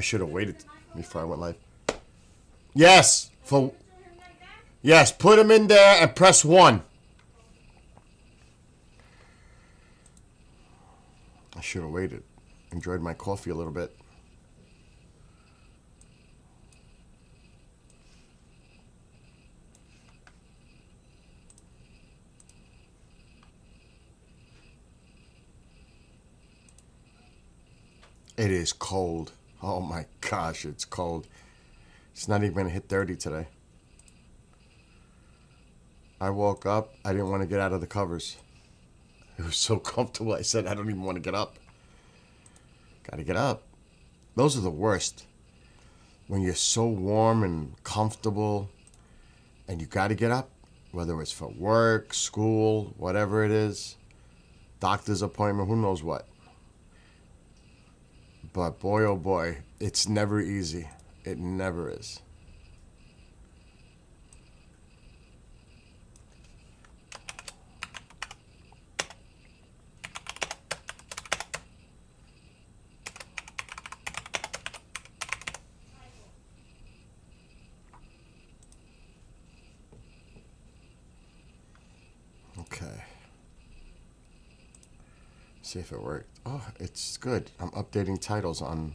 I should have waited before I went live. Yes. Yes, put him in there and press 1. I should have waited. Enjoyed my coffee a little bit. It is cold. Oh my gosh, it's cold. It's not even gonna hit 30 today. I woke up, I didn't want to get out of the covers. It was so comfortable, I said I don't even want to get up. Gotta get up. Those are the worst. When you're so warm and comfortable and you gotta get up, whether it's for work, school, whatever it is, doctor's appointment, who knows what. But boy, oh boy, it's never easy. It never is. Okay. See if it worked. Oh, it's good. I'm updating titles on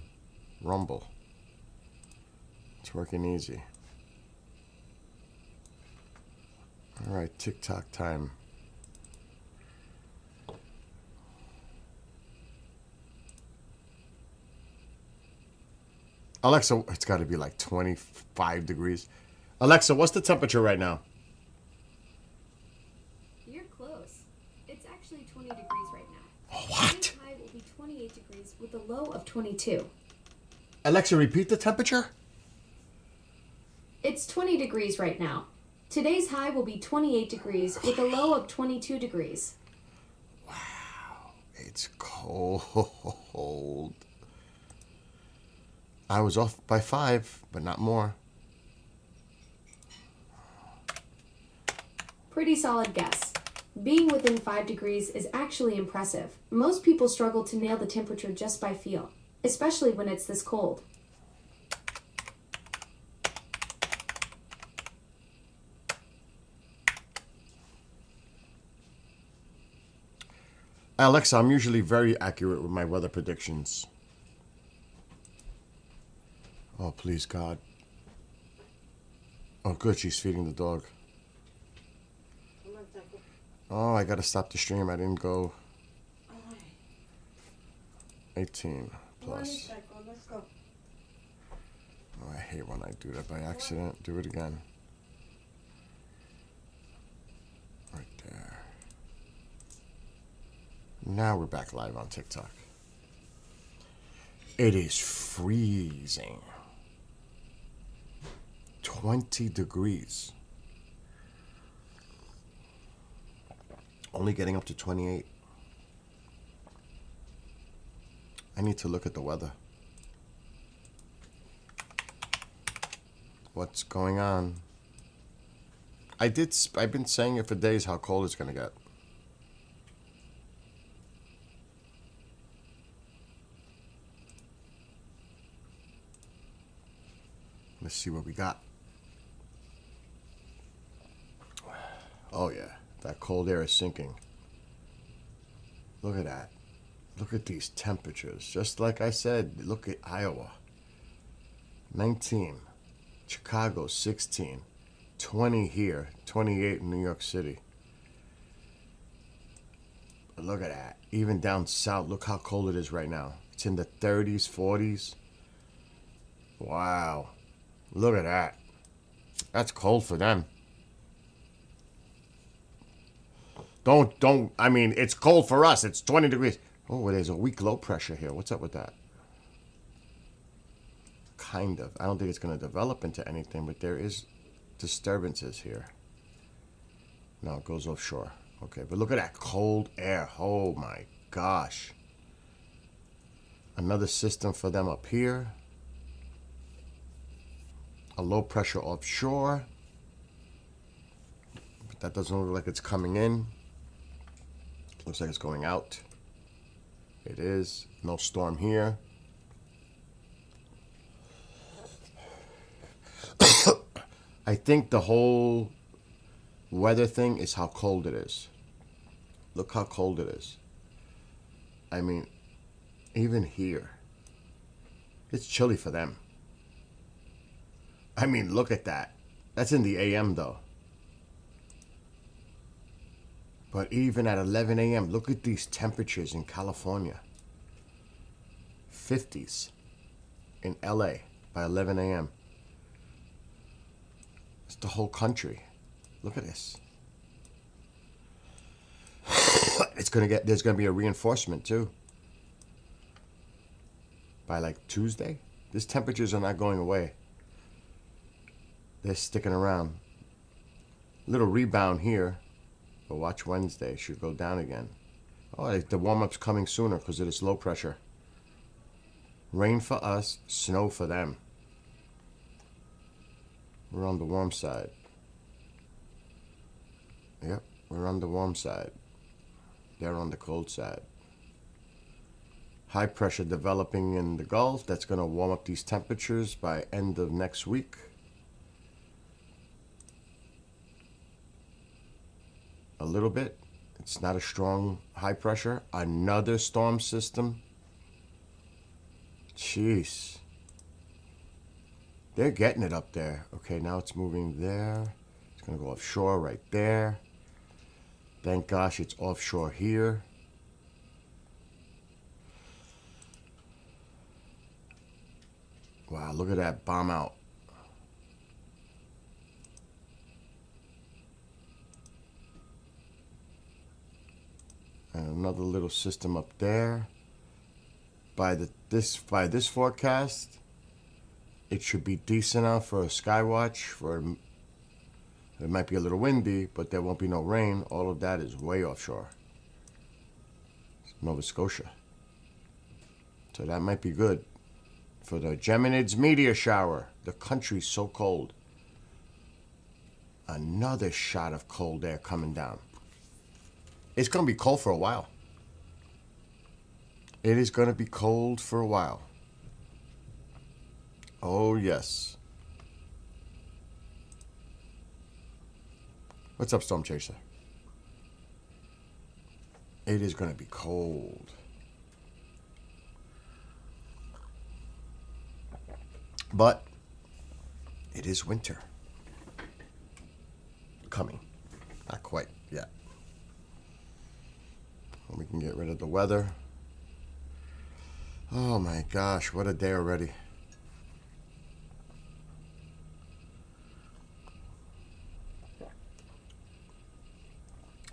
Rumble. It's working easy. All right, TikTok time. Alexa, it's got to be like 25 degrees. Alexa, what's the temperature right now? You're close. It's actually 20 degrees right now. What? Today's high will be 28 degrees with a low of 22. Alexa, repeat the temperature? It's 20 degrees right now. Today's high will be 28 degrees with a low of 22 degrees. Wow, it's cold. I was off by 5, but not more. Pretty solid guess. Being within 5 degrees is actually impressive. Most people struggle to nail the temperature just by feel, especially when it's this cold. Alexa, I'm usually very accurate with my weather predictions. Oh, please, God. Oh, good, she's feeding the dog. Oh, I gotta stop the stream. I didn't go. 18 plus. Let's go. Oh, I hate when I do that by accident. Do it again. Right there. Now we're back live on TikTok. It is freezing. 20 degrees. Only getting up to 28. I need to look at the weather. What's going on? I've been saying it for days how cold it's gonna get. Let's see what we got. Oh yeah, that cold air is sinking. Look at that. Look at these temperatures. Just like I said, look at Iowa. 19. Chicago, 16. 20 here. 28 in New York City. But look at that. Even down south, look how cold it is right now. It's in the 30s, 40s. Wow. Look at that. That's cold for them. I mean, it's cold for us. It's 20 degrees. Oh, there's a weak low pressure here. What's up with that? Kind of. I don't think it's going to develop into anything, but there is disturbances here. No, it goes offshore. Okay, but look at that cold air. Oh my gosh. Another system for them up here. A low pressure offshore. But that doesn't look like it's coming in. Looks like it's going out. It is. No storm here. I think the whole weather thing is how cold it is. Look how cold it is. I mean, even here, it's chilly for them. I mean, look at that. That's in the AM though. But even at 11 a.m., look at these temperatures in California. 50s in LA by 11 a.m. It's the whole country. Look at this. There's gonna be a reinforcement too. By like Tuesday, these temperatures are not going away. They're sticking around. Little rebound here, but watch Wednesday. It should go down again. Oh, the warm-up's coming sooner because of this low pressure. Rain for us, snow for them. We're on the warm side. Yep, we're on the warm side. They're on the cold side. High pressure developing in the Gulf. That's going to warm up these temperatures by end of next week. A little bit. It's not a strong high pressure. Another storm system. Jeez. They're getting it up there. Okay, now it's moving there. It's going to go offshore right there. Thank gosh it's offshore here. Wow, look at that bomb out. And another little system up there. By this forecast, it should be decent enough for a sky watch. It might be a little windy, but there won't be no rain. All of that is way offshore. Nova Scotia. So that might be good for the Geminids meteor shower. The country's so cold. Another shot of cold air coming down. It's going to be cold for a while. It is going to be cold for a while. Oh, yes. What's up, Storm Chaser? It is going to be cold. But it is winter. Coming. Not quite yet. We can get rid of the weather. Oh my gosh, what a day already.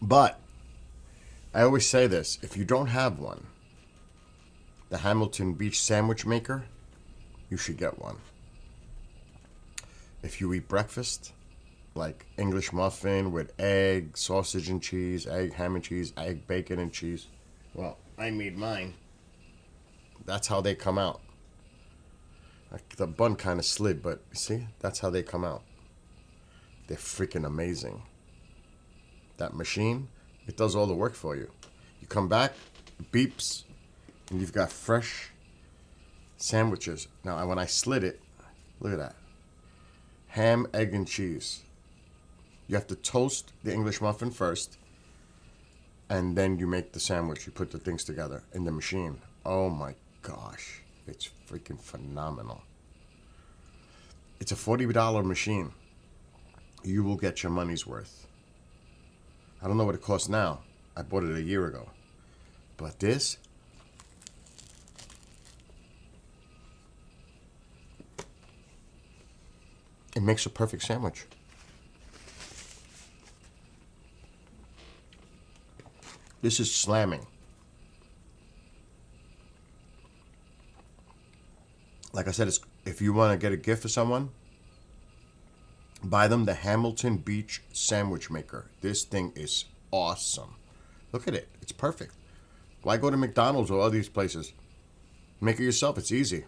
But I always say this, if you don't have one, the Hamilton Beach sandwich maker, you should get one. If you eat breakfast, like English muffin with egg, sausage and cheese, egg, ham and cheese, egg, bacon and cheese. Well, I made mine. That's how they come out. The bun kind of slid, but see, that's how they come out. They're freaking amazing. That machine, it does all the work for you. You come back, beeps, and you've got fresh sandwiches. Now, when I slid it, look at that. Ham, egg, and cheese. You have to toast the English muffin first, and then you make the sandwich. You put the things together in the machine. Oh my gosh, it's freaking phenomenal. It's a $40 machine. You will get your money's worth. I don't know what it costs now. I bought it a year ago. But this, it makes a perfect sandwich. This is slamming. Like I said, if you want to get a gift for someone, buy them the Hamilton Beach sandwich maker. This thing is awesome. Look at it. It's perfect. Why go to McDonald's or all these places? Make it yourself. It's easy.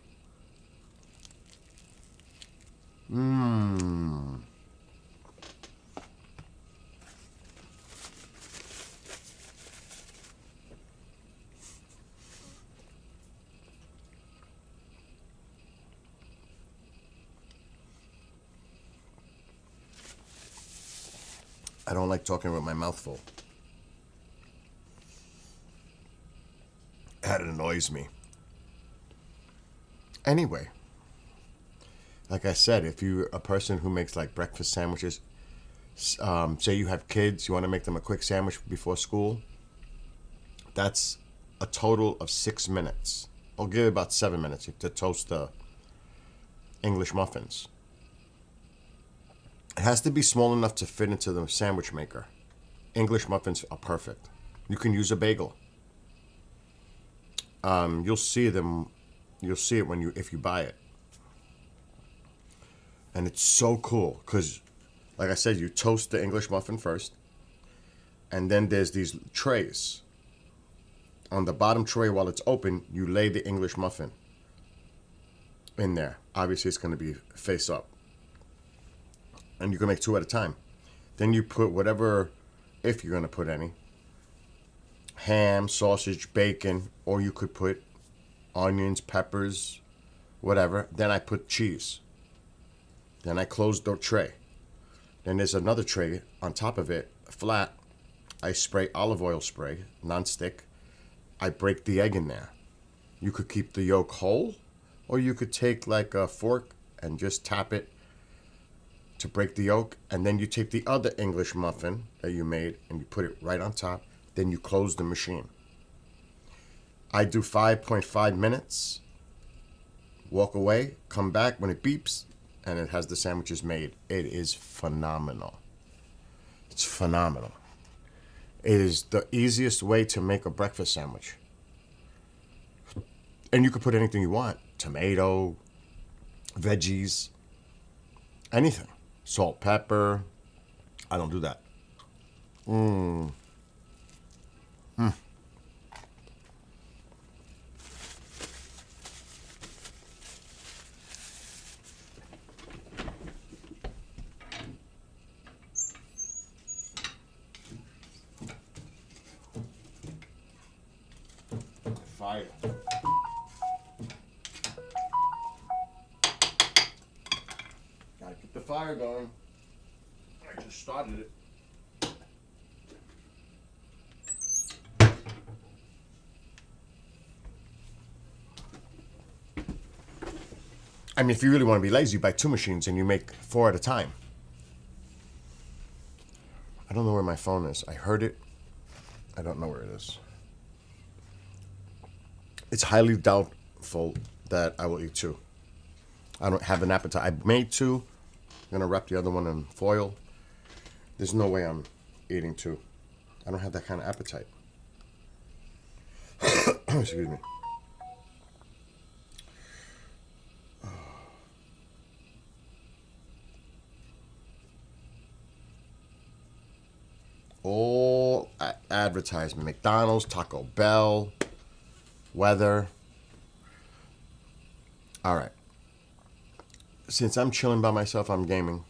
Mmm. I don't like talking with my mouth full. That annoys me. Anyway, like I said, if you're a person who makes like breakfast sandwiches, say you have kids, you want to make them a quick sandwich before school, that's a total of 6 minutes. I'll give it about 7 minutes to toast the English muffins. It has to be small enough to fit into the sandwich maker. English muffins are perfect. You can use a bagel. You'll see them. You'll see it if you buy it. And it's so cool because, like I said, you toast the English muffin first, and then there's these trays. On the bottom tray, while it's open, you lay the English muffin in there. Obviously, it's going to be face up. And you can make 2 at a time. Then you put whatever, if you're going to put any, ham, sausage, bacon, or you could put onions, peppers, whatever. Then I put cheese. Then I close the tray. Then there's another tray on top of it, flat. I spray olive oil spray, non-stick. I break the egg in there. You could keep the yolk whole, or you could take like a fork and just tap it to break the yolk, and then you take the other English muffin that you made and you put it right on top. Then you close the machine. I do 5.5 minutes, walk away, come back when it beeps, and it has the sandwiches made. It is phenomenal. It's phenomenal. It is the easiest way to make a breakfast sandwich. And you could put anything you want. Tomato, veggies, anything. Salt, pepper. I don't do that. Fire. Gotta keep the fire going. I just started it. I mean, if you really want to be lazy, you buy 2 machines and you make 4 at a time. I don't know where my phone is. I heard it. I don't know where it is. It's highly doubtful that I will eat 2. I don't have an appetite. I made 2. I'm going to wrap the other one in foil. There's no way I'm eating 2. I don't have that kind of appetite. Excuse me. All advertisement. McDonald's, Taco Bell, weather. All right. Since I'm chilling by myself, I'm gaming.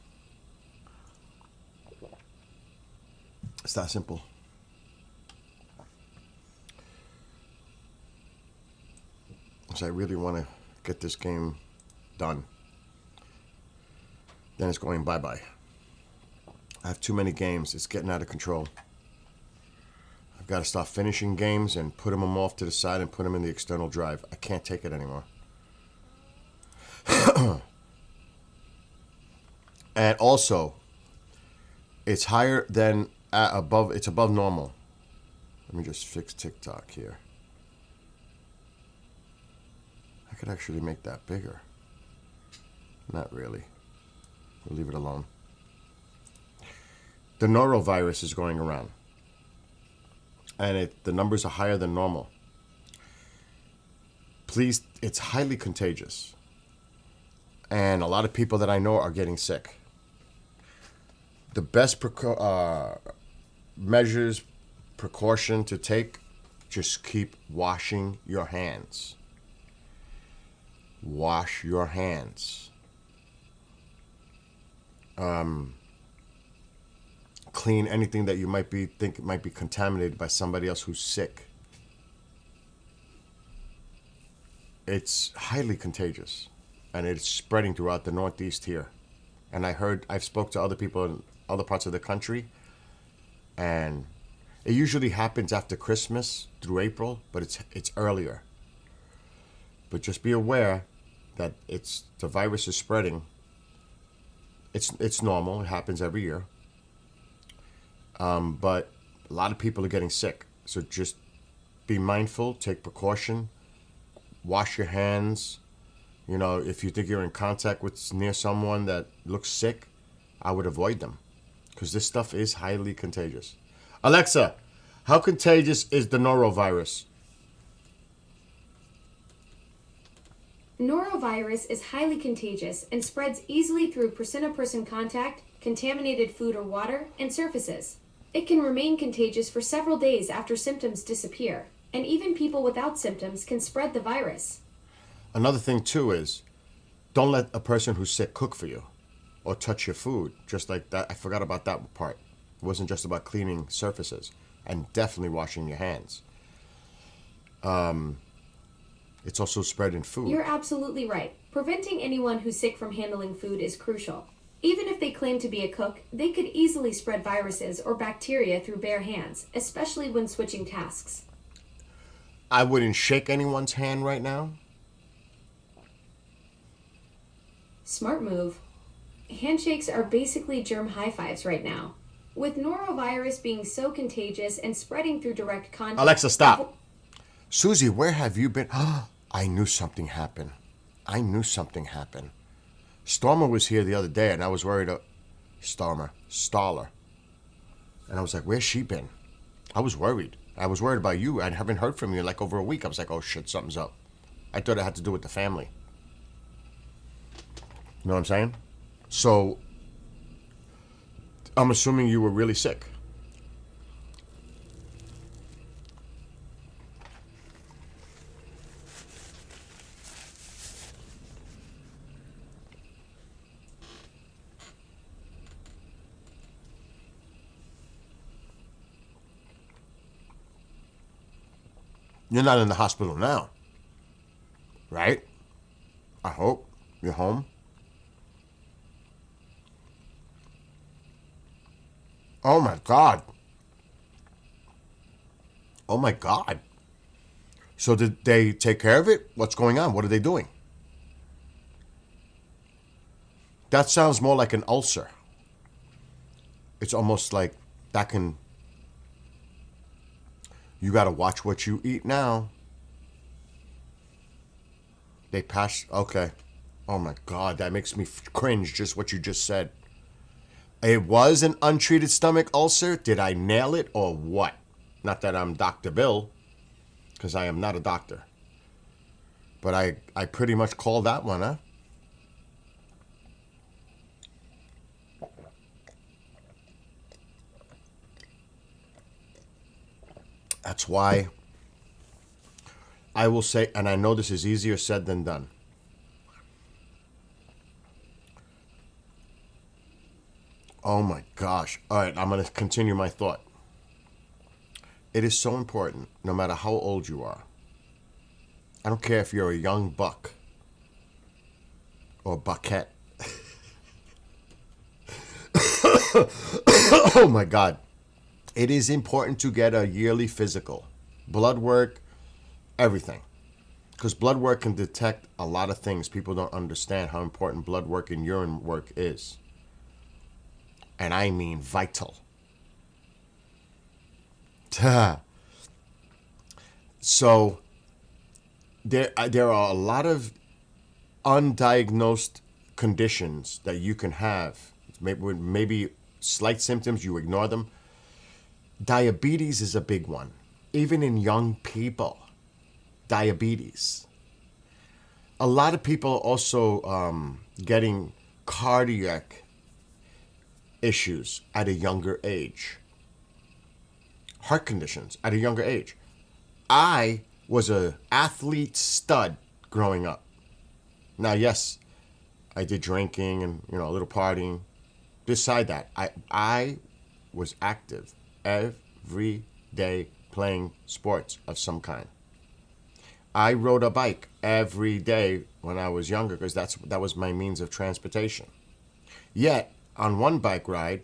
It's that simple. So I really want to get this game done. Then it's going bye-bye. I have too many games. It's getting out of control. I've got to stop finishing games and put them off to the side and put them in the external drive. I can't take it anymore. And also, it's higher than above. It's above normal. Let me just fix TikTok here. I could actually make that bigger. Not really. We'll leave it alone. The norovirus is going around, and the numbers are higher than normal. Please, it's highly contagious, and a lot of people that I know are getting sick. The best precaution to take, just keep washing your hands. Wash your hands. Clean anything that you think might be contaminated by somebody else who's sick. It's highly contagious, and it's spreading throughout the Northeast here. And I've spoke to other people in other parts of the country, And it usually happens after Christmas through April, but it's earlier. But just be aware that the virus is spreading. It's normal. It happens every year. But a lot of people are getting sick. So just be mindful, take precaution, wash your hands. You know, if you think you're in contact with near someone that looks sick, I would avoid them because this stuff is highly contagious. Alexa, how contagious is the norovirus? Norovirus is highly contagious and spreads easily through person-to-person contact, contaminated food or water, and surfaces. It can remain contagious for several days after symptoms disappear, and even people without symptoms can spread the virus. Another thing, too, is don't let a person who's sick cook for you or touch your food. Just like that. I forgot about that part. It wasn't just about cleaning surfaces and definitely washing your hands. It's also spread in food. You're absolutely right. Preventing anyone who's sick from handling food is crucial. Even if they claim to be a cook, they could easily spread viruses or bacteria through bare hands, especially when switching tasks. I wouldn't shake anyone's hand right now. Smart move. Handshakes are basically germ high fives right now. With norovirus being so contagious and spreading through direct contact... Alexa, stop. Susie, where have you been? I knew something happened. Stormer was here the other day, and I was worried. Staller. And I was like, where's she been? I was worried. I was worried about you. I haven't heard from you in like over a week. I was like, oh shit, something's up. I thought it had to do with the family. You know what I'm saying? So, I'm assuming you were really sick. You're not in the hospital now, right? I hope. You're home. Oh my God. Oh my God. So did they take care of it? What's going on? What are they doing? That sounds more like an ulcer. It's almost like that can... You got to watch what you eat now. They passed... Okay. Oh my God, that makes me cringe, just what you just said. It was an untreated stomach ulcer. Did I nail it or what? Not that I'm Dr. Bill, because I am not a doctor. But I pretty much called that one, huh? That's why I will say, and I know this is easier said than done. Oh my gosh. All right, I'm going to continue my thought. It is so important, no matter how old you are. I don't care if you're a young buck or buckette. Oh my God. It is important to get a yearly physical, blood work, everything. Because blood work can detect a lot of things. People don't understand how important blood work and urine work is. And I mean vital. So there are a lot of undiagnosed conditions that you can have. Maybe slight symptoms, you ignore them. Diabetes is a big one. Even in young people, diabetes. A lot of people also getting cardiac issues at a younger age. Heart conditions at a younger age. I was an athlete stud growing up. Now, yes, I did drinking and, a little partying. Beside that, I was active every day playing sports of some kind. I rode a bike every day when I was younger because that was my means of transportation. Yet, on one bike ride,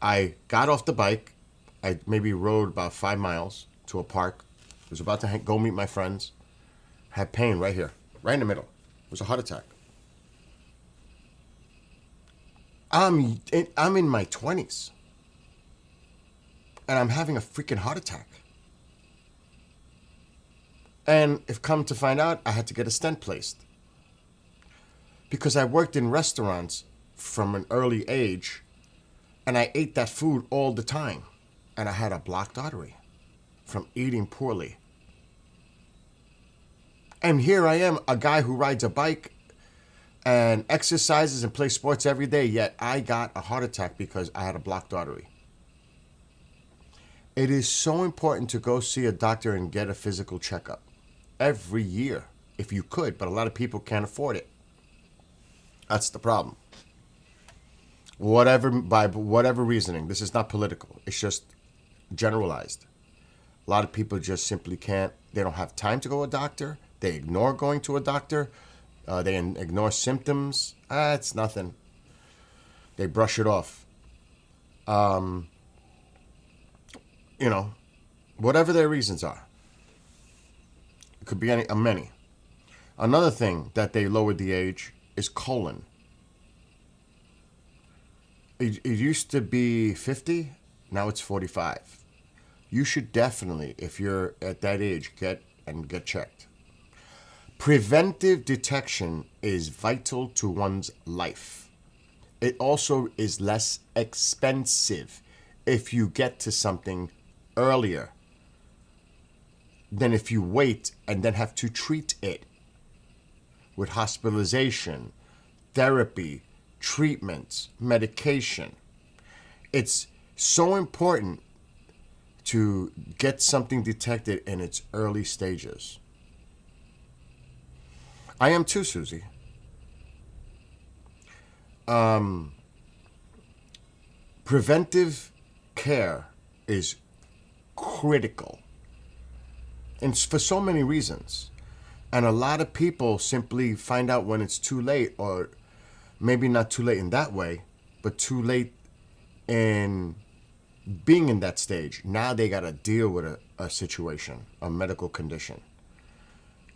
I got off the bike. I maybe rode about 5 miles to a park. Was about to go meet my friends. Had pain right here, right in the middle. It was a heart attack. I'm in my 20s. And I'm having a freaking heart attack. And if come to find out, I had to get a stent placed. Because I worked in restaurants from an early age, and I ate that food all the time. And I had a blocked artery from eating poorly. And here I am, a guy who rides a bike and exercises and plays sports every day, yet I got a heart attack because I had a blocked artery. It is so important to go see a doctor and get a physical checkup every year, if you could, but a lot of people can't afford it. That's the problem. By whatever reasoning, this is not political, it's just generalized. A lot of people just simply can't, they don't have time to go to a doctor, they ignore going to a doctor, they ignore symptoms, it's nothing. They brush it off. Whatever their reasons are. It could be many. Another thing that they lowered the age is colon. It used to be 50, now it's 45. You should definitely, if you're at that age, get checked. Preventive detection is vital to one's life. It also is less expensive if you get to something earlier than if you wait and then have to treat it with hospitalization, therapy, treatments, medication. It's so important to get something detected in its early stages. I am too, Susie. Preventive care is critical. And for so many reasons. And a lot of people simply find out when it's too late, or maybe not too late in that way, but too late in being in that stage. Now they got to deal with a situation, a medical condition.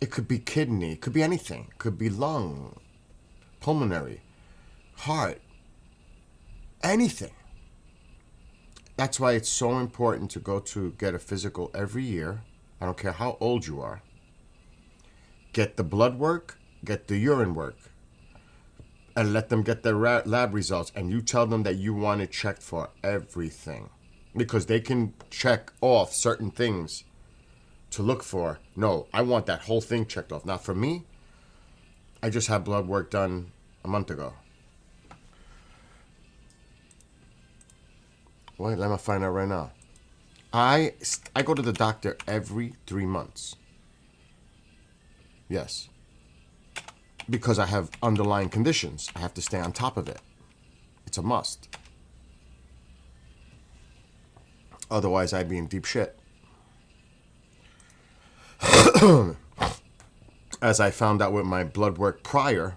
It could be kidney, it could be anything. It could be lung, pulmonary, heart, anything. That's why it's so important to go to get a physical every year. I don't care how old you are. Get the blood work, get the urine work, and let them get their lab results. And you tell them that you want it checked for everything. Because they can check off certain things to look for. No, I want that whole thing checked off. Now, for me, I just had blood work done a month ago. Wait, let me find out right now. I go to the doctor every 3 months. Yes. Because I have underlying conditions. I have to stay on top of it. It's a must. Otherwise, I'd be in deep shit. As I found out with my blood work prior,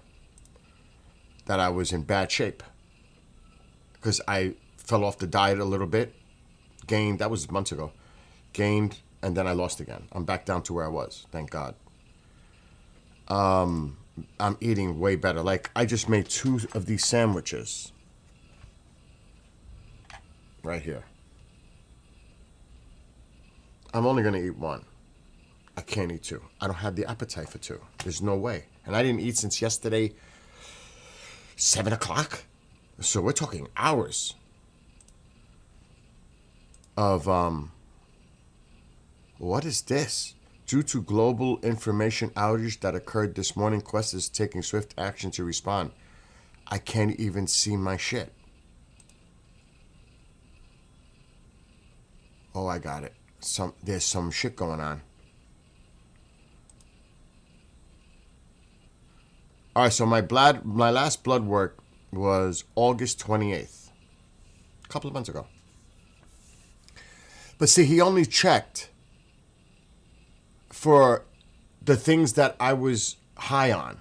that I was in bad shape. Because I fell off the diet a little bit. Gained, that was months ago. Gained, and then I lost again. I'm back down to where I was, thank God. I'm eating way better. Like, I just made 2 of these sandwiches. Right here. I'm only going to eat 1. I can't eat 2. I don't have the appetite for 2. There's no way. And I didn't eat since yesterday, 7 o'clock. So we're talking hours of, what is this? Due to global information outage that occurred this morning, Quest is taking swift action to respond. I can't even see my shit. Oh, I got it. There's some shit going on. All right, so my last blood work was August 28th, a couple of months ago. But see, he only checked for the things that I was high on.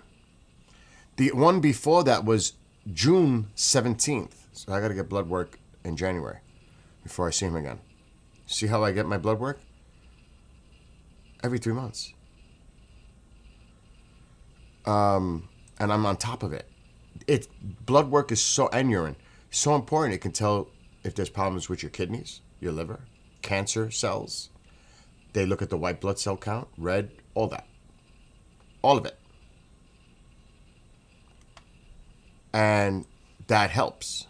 The one before that was June 17th. So I got to get blood work in January before I see him again. See how I get my blood work? Every 3 months. And I'm on top of it. Blood work is and urine, so important. It can tell if there's problems with your kidneys, your liver, cancer cells. They look at the white blood cell count, red, all that. All of it. And that helps.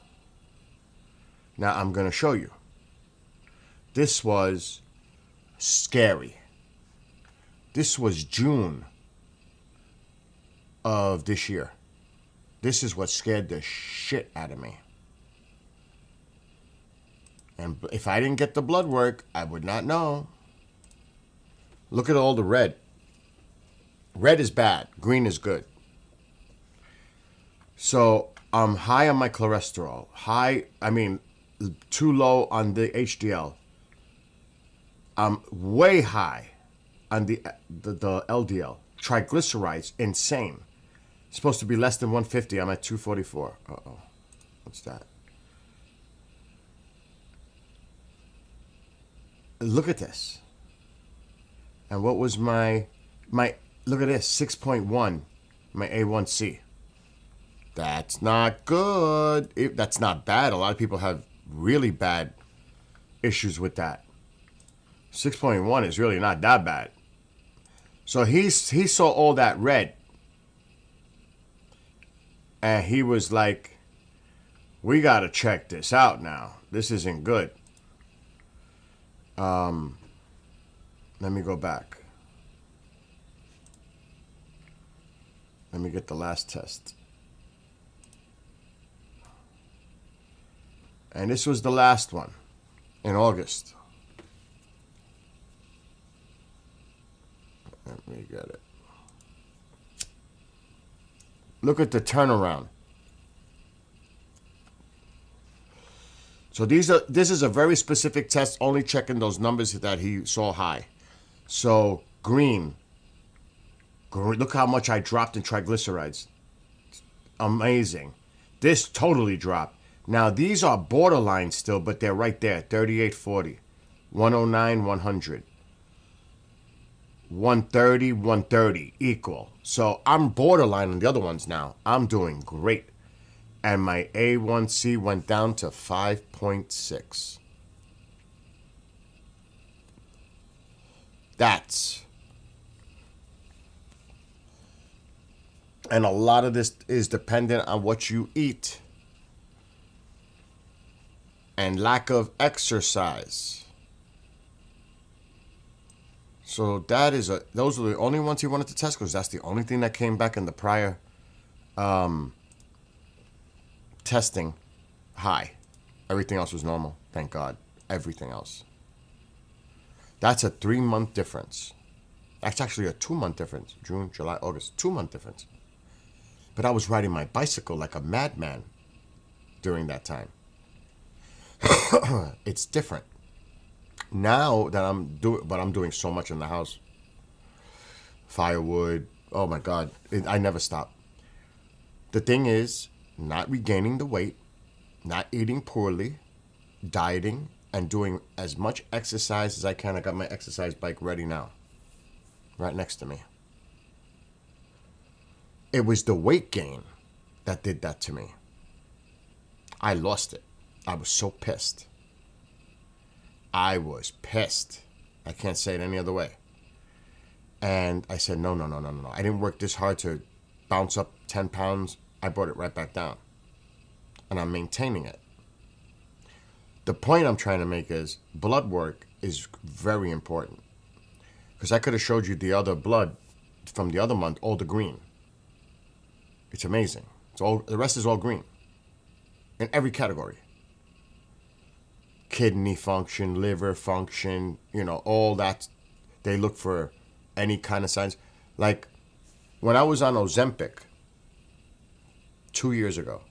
Now I'm going to show you. This was scary. This was June of this year. This is what scared the shit out of me. And if I didn't get the blood work, I would not know. Look at all the red. Red is bad. Green is good. So I'm high on my cholesterol. Too low on the HDL. I'm way high on the LDL. Triglycerides, insane. Supposed to be less than 150. I'm at 244. Uh-oh. What's that? Look at this. And what was my look at this, 6.1, my A1C. That's not good. That's not bad. A lot of people have really bad issues with that. 6.1 is really not that bad. So he saw all that red. And he was like, we got to check this out now. This isn't good. Let me go back. Let me get the last test. And this was the last one in August. Let me get it. Look at the turnaround. So this is a very specific test, only checking those numbers that he saw high. So green. Look how much I dropped in triglycerides. Amazing. This totally dropped. Now these are borderline still, but they're right there. 3840, 109, 100. 130, 130 equal. So I'm borderline on the other ones now. I'm doing great. And my A1C went down to 5.6. And a lot of this is dependent on what you eat and lack of exercise. So those are the only ones he wanted to test because that's the only thing that came back in the prior testing high. Everything else was normal, thank God. Everything else. That's a 3-month difference. That's actually a 2-month difference. June, July, August, 2-month difference. But I was riding my bicycle like a madman during that time. It's different. Now that I'm doing so much in the house. Firewood, oh my God, I never stop. The thing is, not regaining the weight, not eating poorly, dieting, and doing as much exercise as I can. I got my exercise bike ready now, right next to me. It was the weight gain that did that to me. I lost it. I was so pissed. I was pissed. I can't say it any other way. And I said, no. I didn't work this hard to bounce up 10 pounds. I brought it right back down. And I'm maintaining it. The point I'm trying to make is blood work is very important. Because I could have showed you the other blood from the other month, all the green. It's amazing. The rest is all green. In every category. Kidney function, liver function, all that. They look for any kind of signs. Like when I was on Ozempic 2 years ago,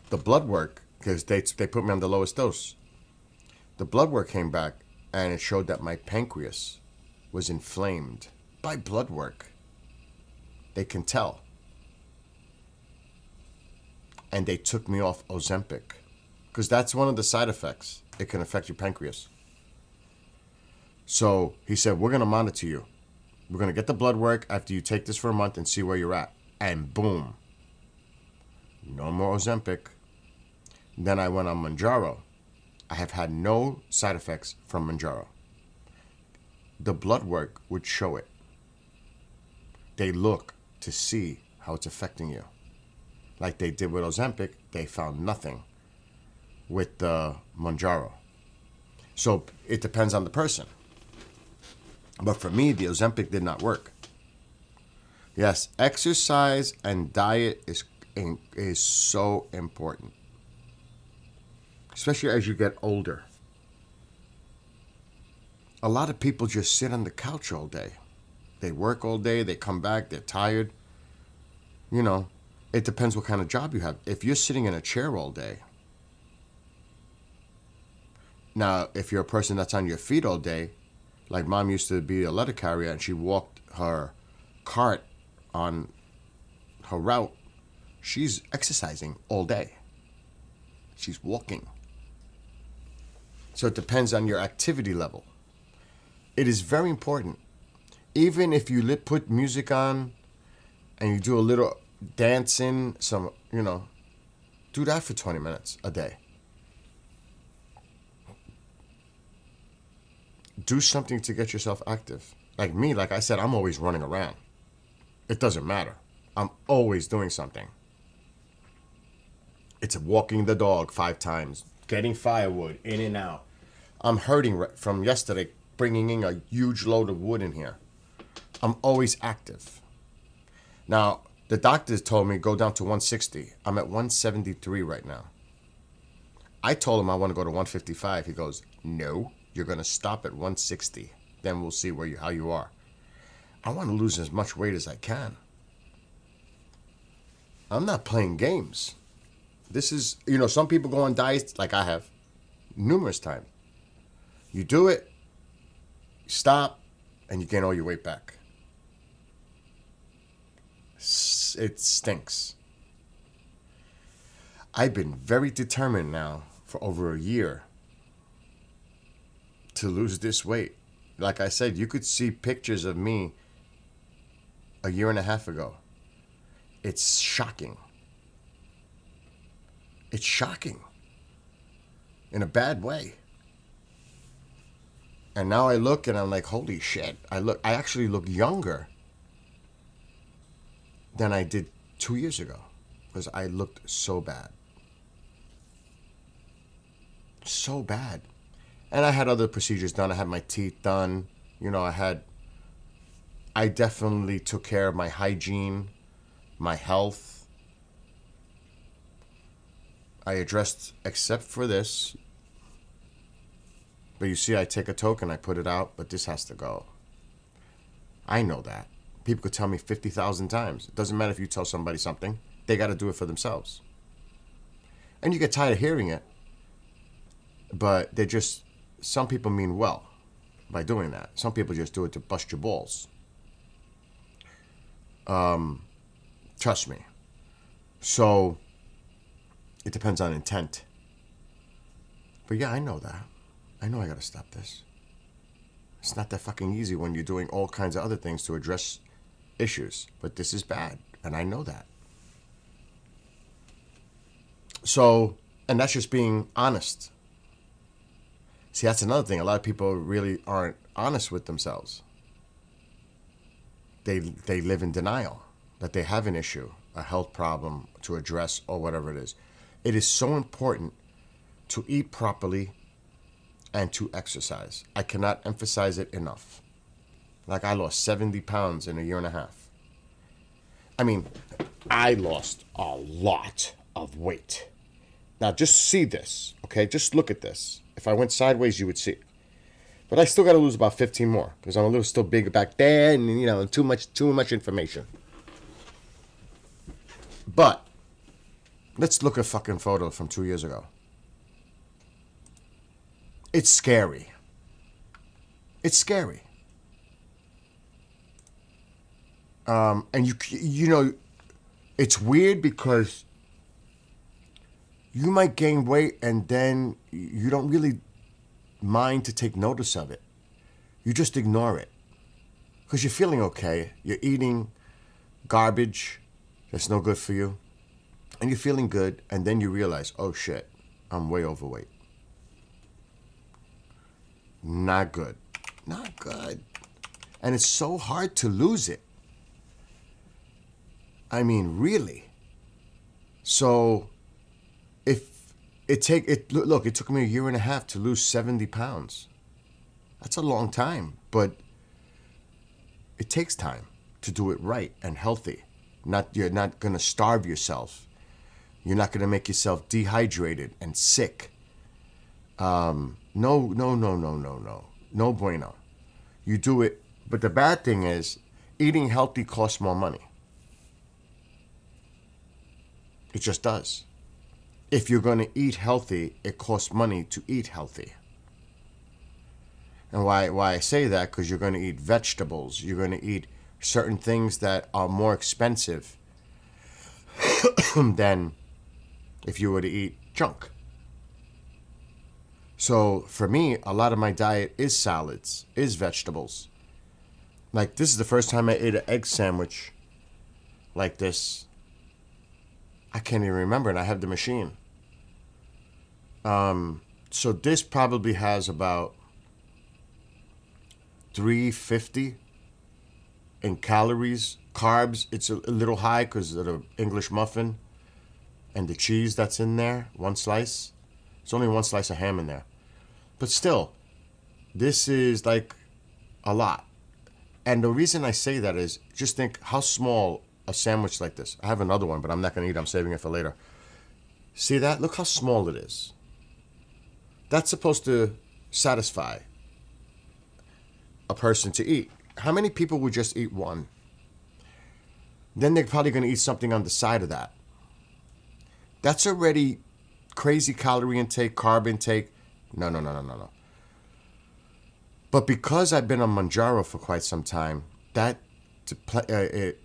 the blood work, because they put me on the lowest dose, the blood work came back and it showed that my pancreas was inflamed by blood work. They can tell. And they took me off Ozempic. because that's one of the side effects. It can affect your pancreas. So he said, we're going to monitor you. We're going to get the blood work after you take this for a month and see where you're at. And boom. No more Ozempic. Then I went on Mounjaro. I have had no side effects from Mounjaro. The blood work would show it. They look to see how it's affecting you. Like they did with Ozempic, they found nothing with the Mounjaro. So it depends on the person. But for me, the Ozempic did not work. Yes, exercise and diet is so important. Especially as you get older. A lot of people just sit on the couch all day. They work all day, they come back, they're tired. You know, it depends what kind of job you have. If you're sitting in a chair all day. Now, if you're a person that's on your feet all day, like Mom used to be a letter carrier and she walked her cart on her route, she's exercising all day. She's walking. So it depends on your activity level. It is very important. Even if you put music on and you do a little dancing, do that for 20 minutes a day. Do something to get yourself active. Like me, like I said, I'm always running around. It doesn't matter. I'm always doing something. It's walking the dog 5 times, getting firewood in and out. I'm hurting from yesterday, bringing in a huge load of wood in here. I'm always active. Now, the doctors told me go down to 160. I'm at 173 right now. I told him I want to go to 155. He goes, no, you're going to stop at 160. Then we'll see how you are. I want to lose as much weight as I can. I'm not playing games. This is, some people go on diets like I have numerous times. You do it, stop, and you gain all your weight back. It stinks. I've been very determined now for over a year to lose this weight. Like I said, you could see pictures of me a year and a half ago. It's shocking. It's shocking. In a bad way. And now I look and I'm like, holy shit. I actually look younger than I did 2 years ago. Because I looked so bad. So bad. And I had other procedures done. I had my teeth done. I definitely took care of my hygiene, my health. I addressed, except for this. But you see, I take a token, I put it out, but this has to go. I know that. People could tell me 50,000 times. It doesn't matter if you tell somebody something. They got to do it for themselves. And you get tired of hearing it. But some people mean well by doing that. Some people just do it to bust your balls. Trust me. So, it depends on intent. But yeah, I know that. I know I gotta stop this. It's not that fucking easy when you're doing all kinds of other things to address issues. But this is bad, and I know that. So, and that's just being honest. See, that's another thing. A lot of people really aren't honest with themselves. They live in denial that they have an issue, a health problem to address, or whatever it is. It is so important to eat properly and to exercise. I cannot emphasize it enough. Like I lost 70 pounds in a year and a half. I mean, I lost a lot of weight. Now just see this, okay? Just look at this. If I went sideways, you would see. But I still got to lose about 15 more because I'm a little still big back there and, too much information. But let's look at a fucking photo from 2 years ago. It's scary. It's scary. And it's weird because you might gain weight and then you don't really mind to take notice of it. You just ignore it because you're feeling okay. You're eating garbage that's no good for you, and you're feeling good, and then you realize, oh shit, I'm way overweight. Not good. Not good. And it's so hard to lose it. I mean, really. So if it took me a year and a half to lose 70 pounds. That's a long time, but it takes time to do it right and healthy. You're not gonna starve yourself. You're not gonna make yourself dehydrated and sick. No bueno. You do it, but the bad thing is, eating healthy costs more money. It just does. If you're gonna eat healthy, it costs money to eat healthy. And why I say that, because you're gonna eat vegetables, you're gonna eat certain things that are more expensive than if you were to eat junk. So for me, a lot of my diet is salads, is vegetables. Like, this is the first time I ate an egg sandwich like this. I can't even remember, and I have the machine. So this probably has about 350 in calories. Carbs, it's a little high because of the English muffin and the cheese that's in there, one slice. It's only one slice of ham in there. But still, this is like a lot. And the reason I say that is, just think how small a sandwich like this. I have another one, but I'm not going to eat. I'm saving it for later. See that? Look how small it is. That's supposed to satisfy a person to eat. How many people would just eat one? Then they're probably going to eat something on the side of that. That's already crazy calorie intake, carb intake. No. But because I've been on Mounjaro for quite some time, that it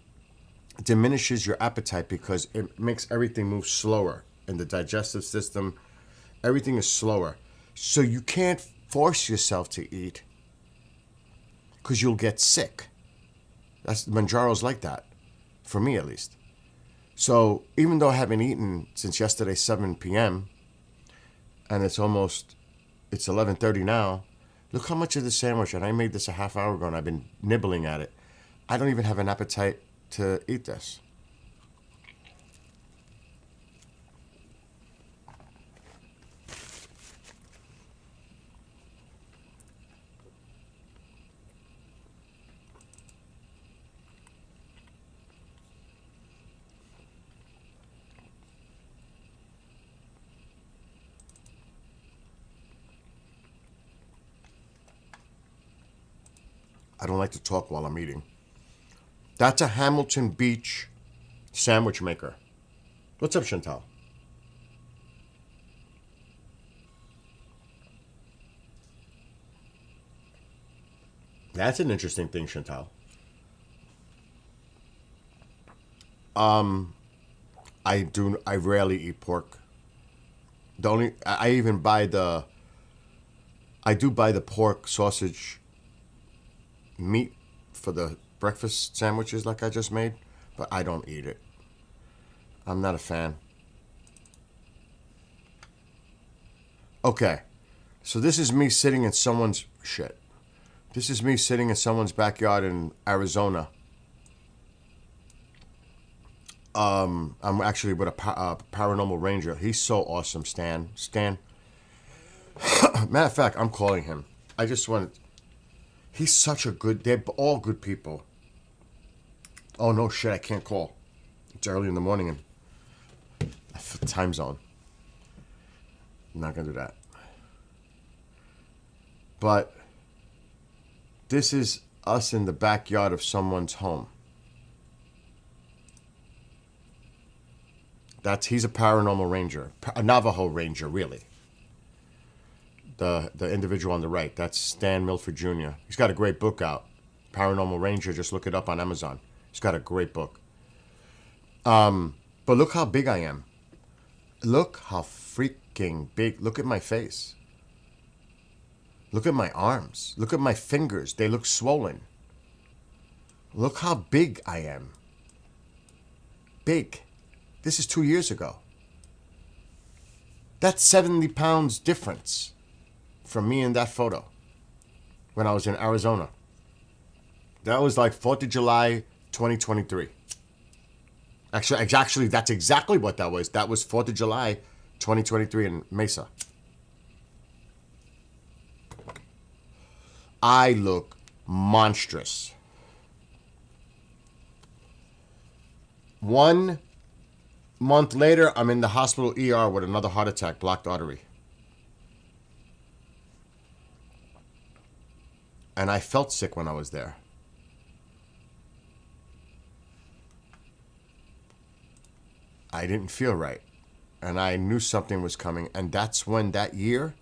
diminishes your appetite because it makes everything move slower in the digestive system. Everything is slower. So you can't force yourself to eat because you'll get sick. Mounjaro's like that, for me at least. So even though I haven't eaten since yesterday 7 p.m. and it's 11:30 now, look how much of the sandwich, and I made this a half hour ago and I've been nibbling at it. I don't even have an appetite to eat this. I don't like to talk while I'm eating. That's a Hamilton Beach sandwich maker. What's up, Chantal? That's an interesting thing, Chantal. I rarely eat pork. I do buy the pork sausage meat for the breakfast sandwiches like I just made, but I don't eat it. I'm not a fan. Okay, so this is me sitting in someone's shit. This is me sitting in someone's backyard in Arizona. I'm actually with a paranormal ranger. He's so awesome, Stan. Matter of fact, I'm calling him. I just wanted. He's such a good. They're all good people. Oh no shit! I can't call. It's early in the morning and time zone. I'm not gonna do that. But this is us in the backyard of someone's home. He's a paranormal ranger, a Navajo ranger, really. The individual on the right, that's Stan Milford Jr. He's got a great book out, Paranormal Ranger. Just look it up on Amazon. He's got a great book. But look how big I am. Look how freaking big. Look at my face. Look at my arms. Look at my fingers. They look swollen. Look how big I am. Big. This is 2 years ago. That's 70 pounds difference from me in that photo when I was in Arizona. That was like 4th of July, 2023. Actually, that's exactly what that was. That was 4th of July, 2023 in Mesa. I look monstrous. 1 month later, I'm in the hospital ER with another heart attack, blocked artery. And I felt sick when I was there. I didn't feel right. And I knew something was coming. And that's when that year,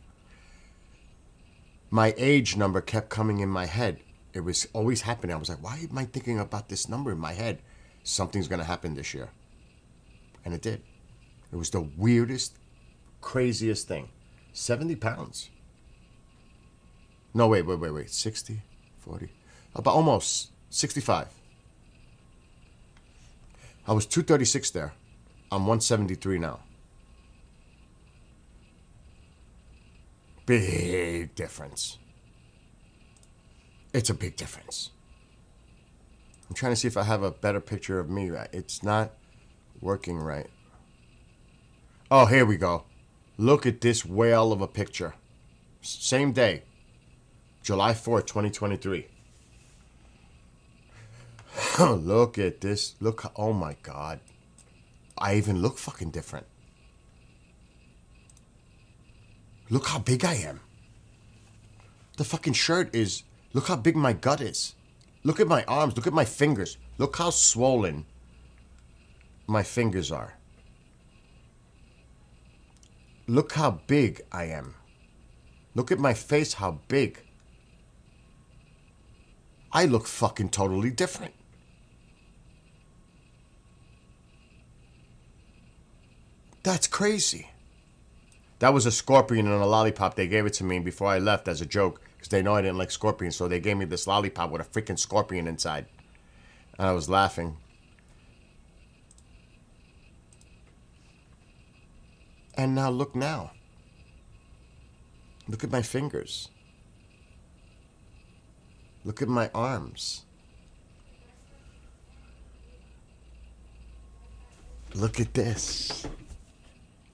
my age number kept coming in my head. It was always happening. I was like, why am I thinking about this number in my head? Something's going to happen this year. And it did. It was the weirdest, craziest thing. 70 pounds. No, wait. 60, 40, about almost 65. I was 236 there. I'm 173 now. Big difference. It's a big difference. I'm trying to see if I have a better picture of me. It's not working right. Oh, here we go. Look at this whale of a picture. Same day. July 4th, 2023. Look at this. Look. Oh my God. I even look fucking different. Look how big I am. The fucking shirt is... Look how big my gut is. Look at my arms. Look at my fingers. Look how swollen my fingers are. Look how big I am. Look at my face, how big. I look fucking totally different. That's crazy. That was a scorpion and a lollipop. They gave it to me before I left as a joke because they know I didn't like scorpions. So they gave me this lollipop with a freaking scorpion inside. And I was laughing. And now look now. Look at my fingers. Look at my arms. Look at this.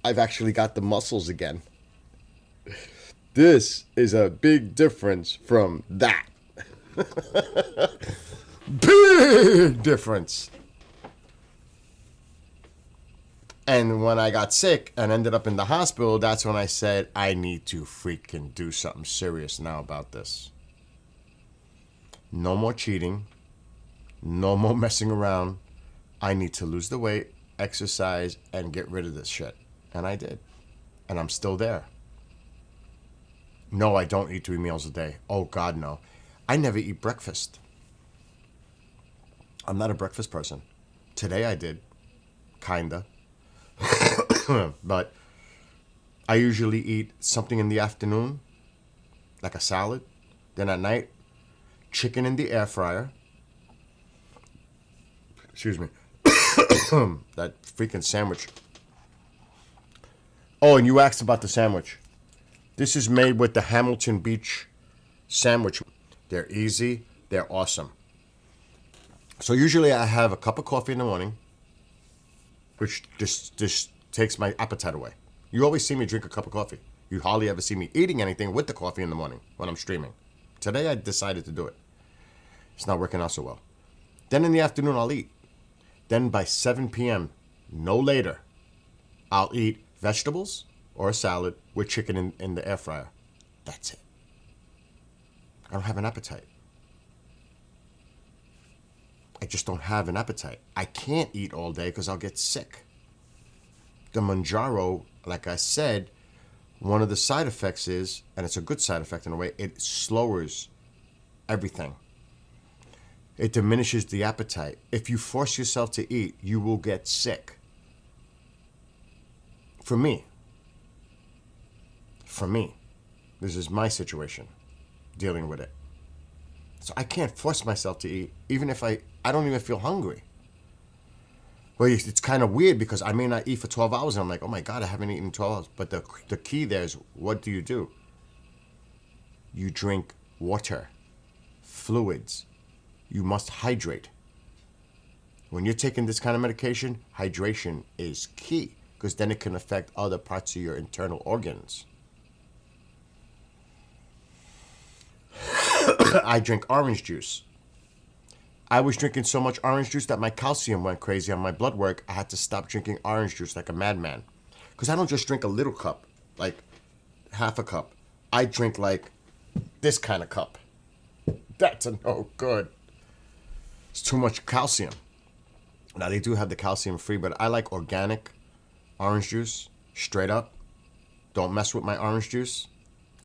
I've actually got the muscles again. This is a big difference from that. Big difference. And when I got sick and ended up in the hospital, that's when I said, I need to freaking do something serious now about this. No more cheating. No more messing around. I need to lose the weight, exercise, and get rid of this shit. And I did. And I'm still there. No, I don't eat 3 meals a day. Oh, God, no. I never eat breakfast. I'm not a breakfast person. Today I did. Kinda. But I usually eat something in the afternoon, like a salad. Then at night, chicken in the air fryer. Excuse me. That freaking sandwich. Oh, and you asked about the sandwich. This is made with the Hamilton Beach sandwich. They're easy. They're awesome. So usually I have a cup of coffee in the morning, which just takes my appetite away. You always see me drink a cup of coffee. You hardly ever see me eating anything with the coffee in the morning when I'm streaming. Today I decided to do it. It's not working out so well. Then in the afternoon I'll eat. Then by 7 p.m., no later, I'll eat vegetables or a salad with chicken in the air fryer. That's it. I don't have an appetite. I just don't have an appetite. I can't eat all day because I'll get sick. The Mounjaro, like I said, one of the side effects is, and it's a good side effect in a way, it lowers everything. It diminishes the appetite. If you force yourself to eat, you will get sick. For me, this is my situation, dealing with it. So I can't force myself to eat, even if I don't even feel hungry. Well, it's kind of weird because I may not eat for 12 hours and I'm like, oh my God, I haven't eaten in 12 hours. But the key there is, what do? You drink water, fluids. You must hydrate. When you're taking this kind of medication, hydration is key because then it can affect other parts of your internal organs. I drink orange juice. I was drinking so much orange juice that my calcium went crazy on my blood work. I had to stop drinking orange juice like a madman. Because I don't just drink a little cup, like half a cup. I drink like this kind of cup. That's a no good. It's too much calcium. Now, they do have the calcium free, but I like organic orange juice, straight up. Don't mess with my orange juice.